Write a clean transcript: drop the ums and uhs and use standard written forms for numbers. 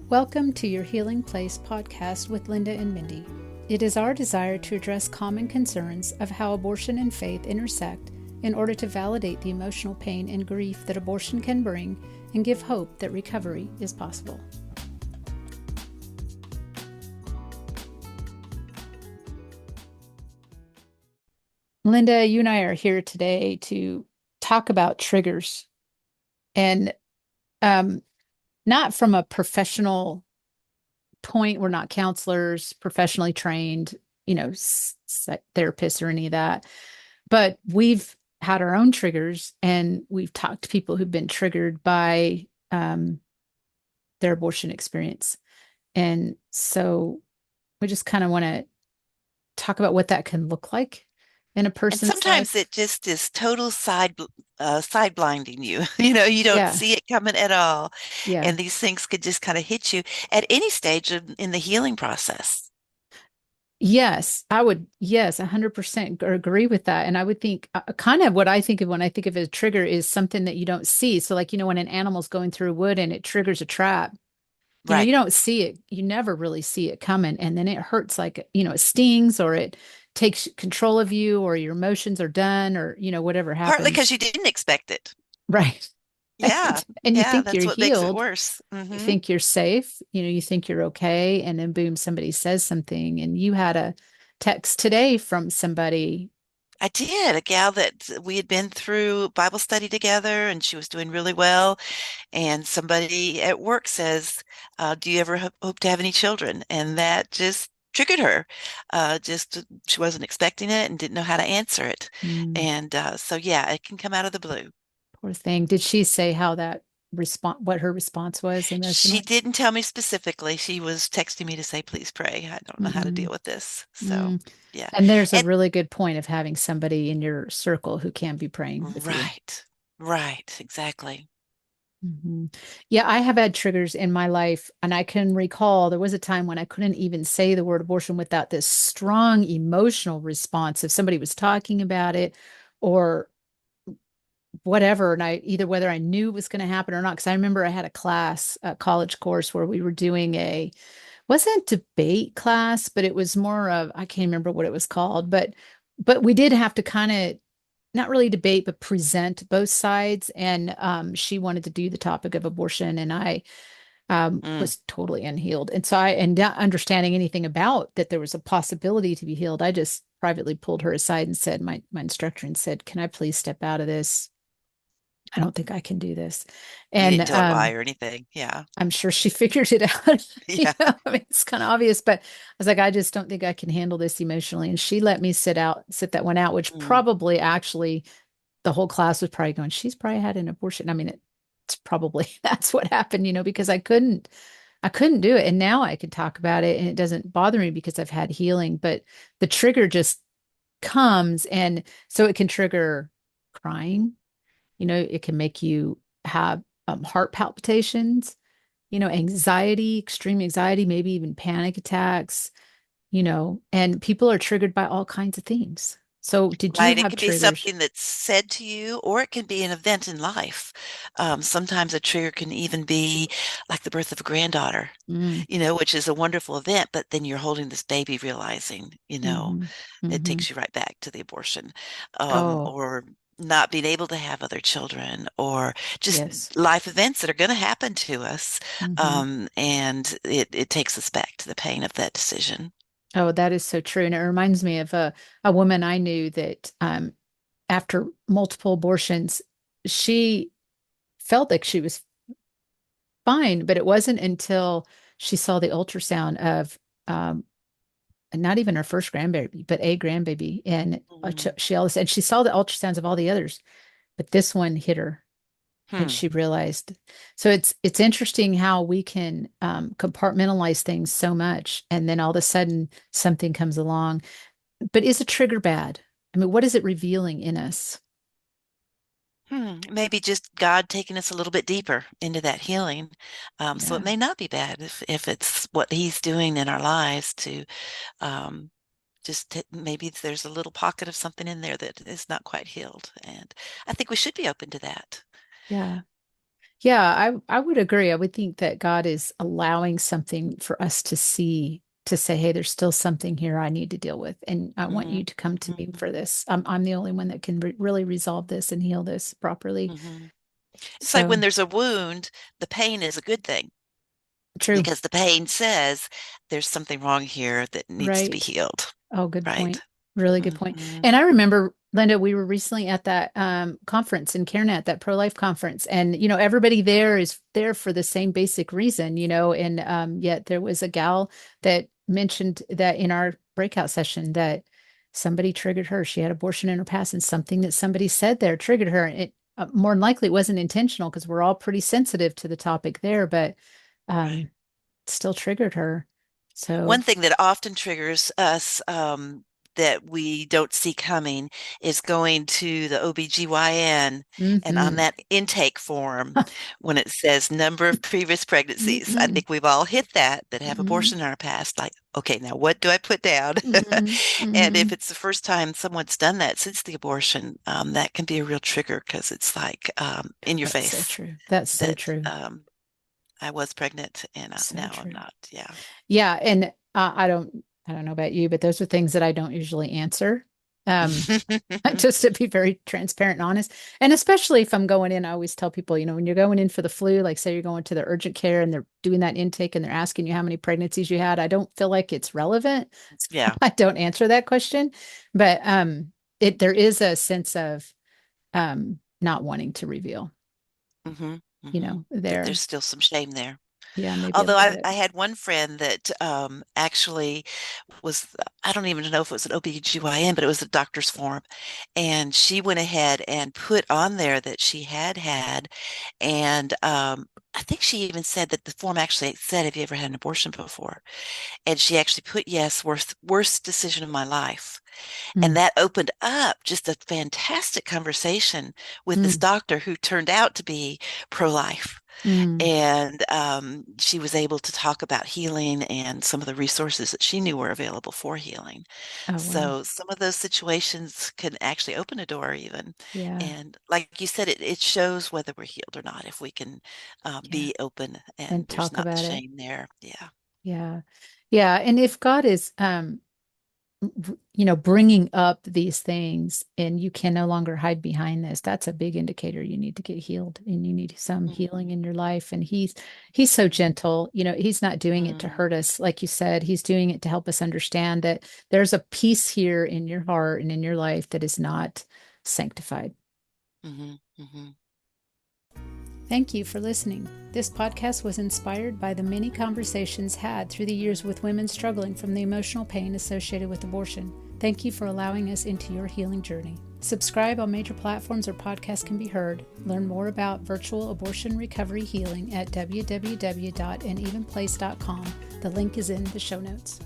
Welcome to your Healing Place podcast with Linda and Mindy. It is our desire to address common concerns of how abortion and faith intersect in order to validate the emotional pain and grief that abortion can bring and give hope that recovery is possible. Linda, you and I are here today to talk about triggers and not from a professional point. We're not counselors, professionally trained, therapists or any of that. But we've had our own triggers and we've talked to people who've been triggered by their abortion experience. And so we just kind of want to talk about what that can look like in a And person's sometimes life. it just is total side blinding you. You don't Yeah. see it coming at all. Yeah. And these things could just kind of hit you at any stage in the healing process. Yes, I would. Yes, 100% agree with that. And I would think kind of what I think of when I think of a trigger is something that you don't see. So, like, when an animal's going through wood and it triggers a trap, Right. you don't see it. You never really see it coming. And then it hurts like, it stings or it takes control of you or your emotions are done or, whatever Partly because happens. you didn't expect it. Right. Yeah. And you Yeah, think you're that's what makes it healed. worse. You Hmm. think you're safe. You think you're okay. And then boom, somebody says something. And you had a text today from somebody. I did. A gal that we had been through Bible study together, and she was doing really well. And somebody at work says, do you ever hope to have any children? And that just triggered her. Just she wasn't expecting it and didn't know how to answer it. Mm, And so, yeah, it can come out of the blue. poor thing. Did she say how that what her response was She emotionally? didn't tell me specifically. She was texting me to say, please pray. I don't know how to Mm-hmm. deal with this. So, Mm. yeah. And there's a And really good point of having somebody in your circle who can be praying with you. right, right, exactly. Hmm. Yeah, I have had triggers in my life, and I can recall there was a time when I couldn't even say the word abortion without this strong emotional response if somebody was talking about it or whatever. And I either whether I knew it was going to happen or not, because I remember I had a class, a college course where we were doing wasn't debate class, but it was more of, I can't remember what it was called, but we did have to kind of not really debate, but present both sides. And she wanted to do the topic of abortion, and I Mm. was totally unhealed. And so and not understanding anything about that there was a possibility to be healed, I just privately pulled her aside and said, my instructor, and said, "Can I please step out of this? I don't think I can do this." You And didn't tell a lie or anything. Yeah. I'm sure she figured it out. Yeah. I mean, it's kind of obvious, but I was like, I just don't think I can handle this emotionally. And she let me sit that one out, which Mm. probably actually the whole class was probably going, she's probably had an abortion. I mean, it's probably that's what happened, because I couldn't do it. And now I can talk about it and it doesn't bother me because I've had healing, but the trigger just comes. And so it can trigger crying, it can make you have heart palpitations, anxiety, extreme anxiety, maybe even panic attacks, and people are triggered by all kinds of things. So, did you Right. It have can be triggers? something that's said to you, or it can be an event in life. Sometimes a trigger can even be like the birth of a granddaughter, Mm, which is a wonderful event, but then you're holding this baby realizing, hmm. it Hmm. takes you right back to the abortion, Oh, or not being able to have other children, or just yes. life events that are going to happen to us. Hmm. And it takes us back to the pain of that decision. Oh, that is so true. And it reminds me of a woman I knew that after multiple abortions, she felt like she was fine, but it wasn't until she saw the ultrasound of um, not even her first grandbaby, but a grandbaby. And Mm. and she saw the ultrasounds of all the others, but this one hit her and Hmm. she realized. So it's interesting how we can compartmentalize things so much. And then all of a sudden something comes along. But is a trigger bad? I mean, what is it revealing in us? Maybe just God taking us a little bit deeper into that healing. So it Yeah. may not be bad if it's what He's doing in our lives to um, maybe there's a little pocket of something in there that is not quite healed. And I think we should be open to that. Yeah. Yeah, I would agree. I would think that God is allowing something for us to see, to say, hey, there's still something here I need to deal with. And I want Hmm you to come to me hmm for this. I'm the only one that can really resolve this and heal this properly. hmm It's like when So there's a wound, the pain is a good thing true, because the pain says there's something wrong here that needs to be right? healed, Oh, good right? point. Really good point. Hmm And I remember, Linda, we were recently at that conference in CareNet, that pro-life conference, and everybody there is there for the same basic reason, and yet there was a gal that mentioned that in our breakout session that somebody triggered her. She had abortion in her past, and something that somebody said there triggered her. And it more than likely it wasn't intentional because we're all pretty sensitive to the topic there, but Right. um, still triggered her. One So, thing that often triggers us that we don't see coming is going to the OBGYN and on mm-hmm. that intake form when it says number of previous pregnancies. I think we've all hit that have Mhm, abortion in our past. Like, okay, now what do I put down? mhm, And if mhm. it's the first time someone's done that since the abortion, that can be a real trigger because it's like in your That's so face true. That's so that true. I was pregnant and So now I'm true. not. Yeah. Yeah, and I don't know about you, but those are things that I don't usually answer. Um, just to be very transparent and honest. And especially if I'm going in, I always tell people, when you're going in for the flu, like say you're going to the urgent care and they're doing that intake and they're asking you how many pregnancies you had, I don't feel like it's relevant. Yeah. I don't answer that question. But there is a sense of not wanting to reveal, hmm hmm That there's there. still some shame there. Yeah, maybe a Although little I bit. had one friend that actually was, I don't even know if it was an OBGYN, but it was a doctor's form. And she went ahead and put on there that she had had. And I think she even said that the form actually said, have you ever had an abortion before? And she actually put yes, worst decision of my life. And Mm, that opened up just a fantastic conversation with this mm, doctor who turned out to be pro-life. mm. And she was able to talk about healing and some of the resources that she knew were available for healing. Oh, wow. So some of those situations can actually open a door even. Yeah. And like you said, it shows whether we're healed or not, if we can Yeah. be open and And there's talk not the about it. shame there. Yeah. Yeah. Yeah. And if God is, bringing up these things and you can no longer hide behind this, that's a big indicator you need to get healed and you need some healing Mhm. in your life. And he's so gentle, he's not doing it to Mhm. hurt us. Like you said, he's doing it to help us understand that there's a peace here in your heart and in your life that is not sanctified. Mhm. Mhm. Thank you for listening. This podcast was inspired by the many conversations had through the years with women struggling from the emotional pain associated with abortion. Thank you for allowing us into your healing journey. Subscribe on major platforms where podcasts can be heard. Learn more about virtual abortion recovery healing at www.anevenplace.com. The link is in the show notes.